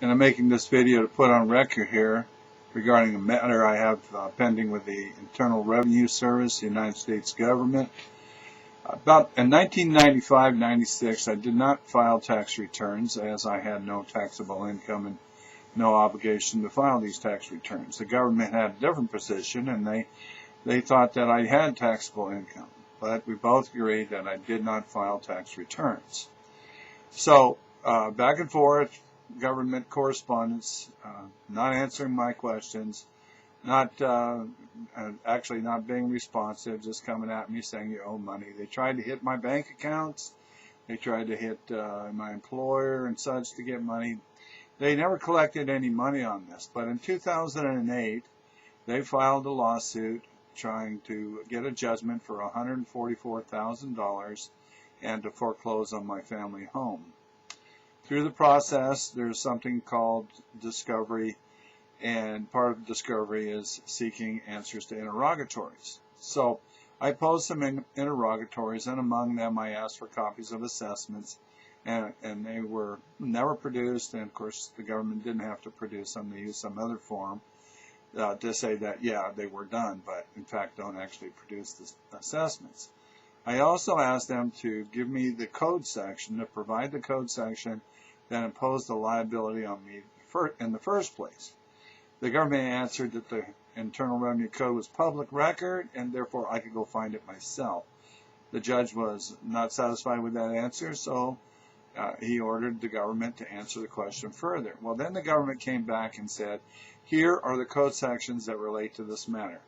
And I'm making this video to put on record here regarding a matter I have pending with the Internal Revenue Service, the United States government. About in 1995-96, I did not file tax returns as I had no taxable income and no obligation to file these tax returns. The government had a different position, and they thought that I had taxable income, but we both agreed that I did not file tax returns. So back and forth, government correspondence, not answering my questions, actually not being responsive, just coming at me saying you owe money. They tried to hit my bank accounts. They tried to hit my employer and such to get money. They never collected any money on this, but in 2008, they filed a lawsuit trying to get a judgment for $144,000 and to foreclose on my family home. Through the process, there's something called discovery, and part of discovery is seeking answers to interrogatories. So I posed some interrogatories, and among them I asked for copies of assessments, and they were never produced, and of course the government didn't have to produce them. They used some other form to say that, yeah, they were done, but in fact don't actually produce the assessments. I also asked them to give me the code section, to provide the code section that imposed the liability on me in the first place. The government answered that the Internal Revenue Code was public record, and therefore I could go find it myself. The judge was not satisfied with that answer, so he ordered the government to answer the question further. Well, then the government came back and said, here are the code sections that relate to this matter.